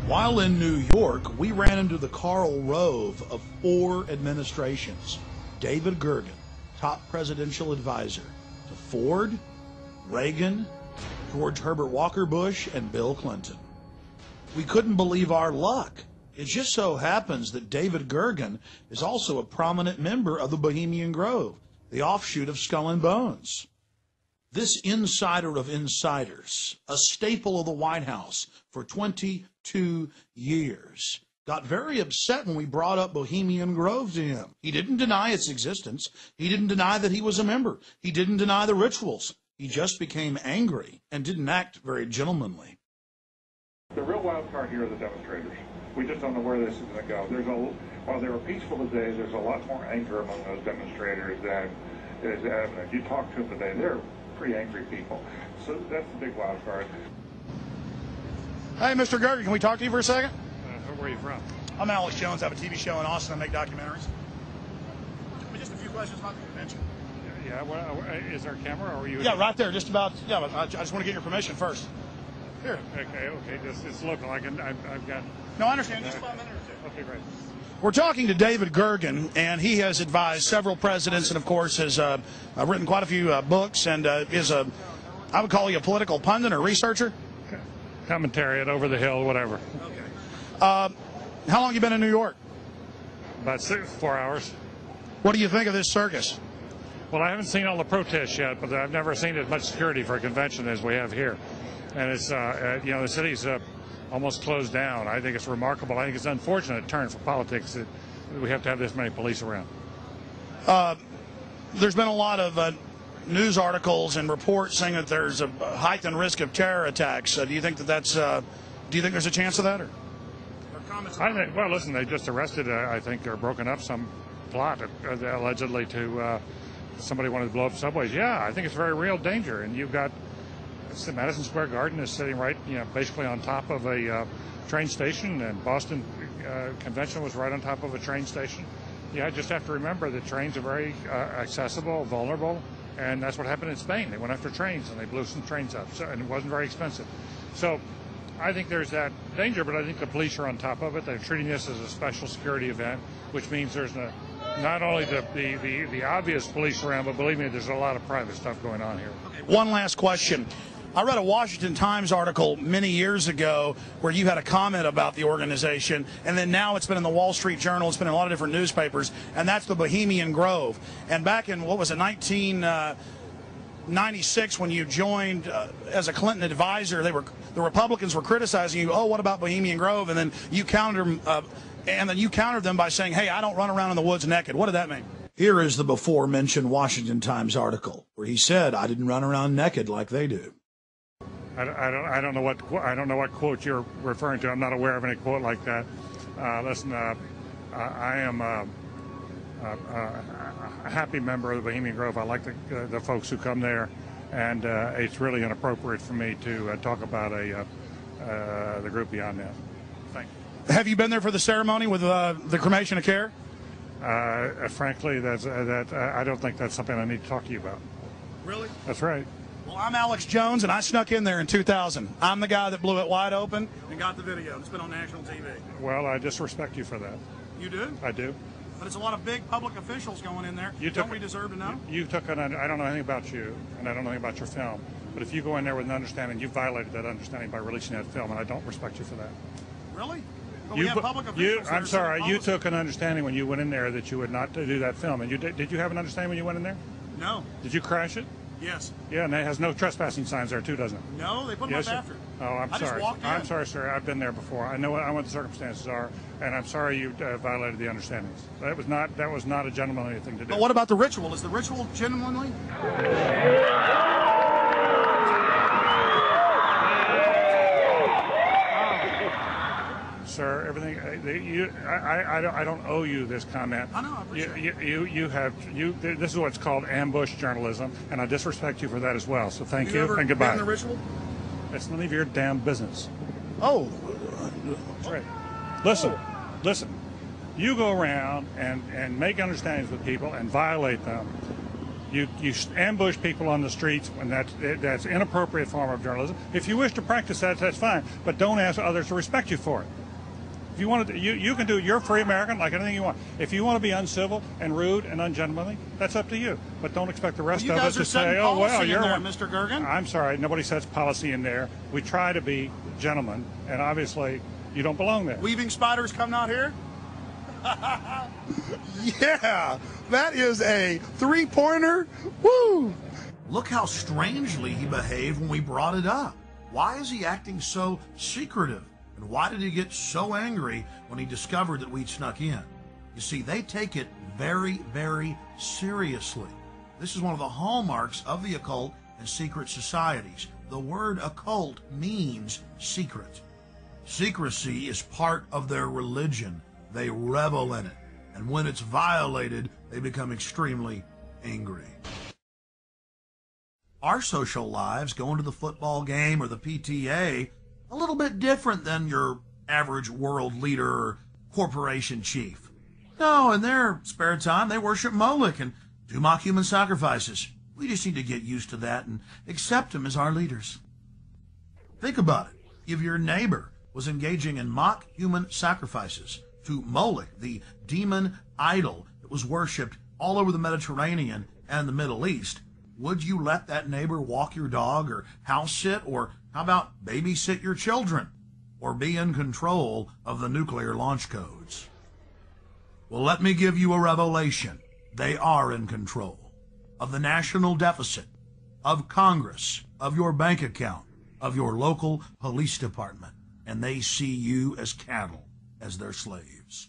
While in New York, we ran into the Karl Rove of 4 administrations. David Gergen, top presidential advisor to Ford, Reagan, George Herbert Walker Bush, and Bill Clinton. We couldn't believe our luck. It just so happens that David Gergen is also a prominent member of the Bohemian Grove, the offshoot of Skull and Bones. This insider of insiders, a staple of the White House for 22 years, got very upset when we brought up Bohemian Grove to him. He didn't deny its existence. He didn't deny that he was a member. He didn't deny the rituals. He just became angry and didn't act very gentlemanly. The real wild card here are the demonstrators. We just don't know where this is going to go. While they were peaceful today, there's a lot more anger among those demonstrators than is evident. You talk to them today, they're pretty angry people. So that's the big wild card. Hey, Mr. Gergen, can we talk to you for a second? Where are you from? I'm Alex Jones. I have a TV show in Austin. I make documentaries. Just a few questions about the convention. Yeah, well, is there a camera or are you? Yeah, right there, just about. Yeah, but I just want to get your permission first. Here. Okay, it's local. I've got. No, I understand. Just about a minute or two. Okay, great. We're talking to David Gergen, and he has advised several presidents and, of course, has written quite a few books and is I would call you a political pundit or researcher? Commentariat, over the hill, whatever. Okay. How long have you been in New York? About 4 hours. What do you think of this circus? Well, I haven't seen all the protests yet, but I've never seen as much security for a convention as we have here. And it's, the city's almost closed down. I think it's remarkable. I think it's an unfortunate turn for politics that we have to have this many police around. There's been a lot of news articles and reports saying that there's a heightened risk of terror attacks. Do you think that's? Do you think there's a chance of that? Or comments? Well, listen, they just arrested, I think, or broken up some plot allegedly to somebody wanted to blow up subways. Yeah, I think it's a very real danger, and you've got. The Madison Square Garden is sitting right, basically on top of a train station, and Boston Convention was right on top of a train station. Yeah, I just have to remember that trains are very accessible, vulnerable, and that's what happened in Spain. They went after trains and they blew some trains up, and it wasn't very expensive. So I think there's that danger, but I think the police are on top of it. They're treating this as a special security event, which means there's not only the obvious police around, but believe me, there's a lot of private stuff going on here. Okay, one last question. I read a Washington Times article many years ago where you had a comment about the organization, and then now it's been in the Wall Street Journal, it's been in a lot of different newspapers, and that's the Bohemian Grove. And back in, 1996, when you joined as a Clinton advisor, the Republicans were criticizing you, oh, what about Bohemian Grove? And then you countered them by saying, hey, I don't run around in the woods naked. What did that mean? Here is the before-mentioned Washington Times article where he said, I didn't run around naked like they do. I don't know what quote you're referring to. I'm not aware of any quote like that. Listen, I am a happy member of the Bohemian Grove. I like the folks who come there, and it's really inappropriate for me to talk about the group beyond that. Thank you. Have you been there for the ceremony with the cremation of care? Frankly, I don't think that's something I need to talk to you about. Really? That's right. Well, I'm Alex Jones, and I snuck in there in 2000. I'm the guy that blew it wide open and got the video. It's been on national TV. Well, I disrespect you for that. You do? I do. But it's a lot of big public officials going in there. Don't we deserve to know? I don't know anything about you, and I don't know anything about your film. But if you go in there with an understanding, you violated that understanding by releasing that film, and I don't respect you for that. Really? But we have public officials. I'm sorry. You took an understanding when you went in there that you would not do that film. And did you have an understanding when you went in there? No. Did you crash it? Yes. Yeah, and it has no trespassing signs there too, doesn't it? No, they put them up after. Oh, I'm sorry. Just walked in. I'm sorry, sir. I've been there before. I know what the circumstances are, and I'm sorry you violated the understandings. That was not a gentlemanly thing to do. But what about the ritual? Is the ritual gentlemanly? Sir, everything. I don't owe you this comment. I know. I appreciate it. This is what's called ambush journalism, and I disrespect you for that as well. So thank you and goodbye. Been in the ritual? It's none of your damn business. Oh. That's right. Listen. You go around and make understandings with people and violate them. You ambush people on the streets, and that's inappropriate form of journalism. If you wish to practice that, that's fine, but don't ask others to respect you for it. If you want to, you can do. You're a free American, like anything you want. If you want to be uncivil and rude and ungentlemanly, that's up to you. But don't expect the rest of us to say, "Oh well, you're there, Mr. Gergen." I'm sorry, nobody sets policy in there. We try to be gentlemen, and obviously, you don't belong there. Weaving spiders come out here. Yeah, that is a three-pointer. Woo! Look how strangely he behaved when we brought it up. Why is he acting so secretive? And why did he get so angry when he discovered that we'd snuck in? You see, they take it very, very seriously. This is one of the hallmarks of the occult and secret societies. The word occult means secret. Secrecy is part of their religion. They revel in it. And when it's violated, they become extremely angry. Our social lives, going to the football game or the PTA, a little bit different than your average world leader or corporation chief. No, in their spare time, they worship Moloch and do mock human sacrifices. We just need to get used to that and accept them as our leaders. Think about it. If your neighbor was engaging in mock human sacrifices to Moloch, the demon idol that was worshipped all over the Mediterranean and the Middle East, would you let that neighbor walk your dog or house sit, or how about babysit your children, or be in control of the nuclear launch codes? Well, let me give you a revelation. They are in control of the national deficit, of Congress, of your bank account, of your local police department, and they see you as cattle, as their slaves.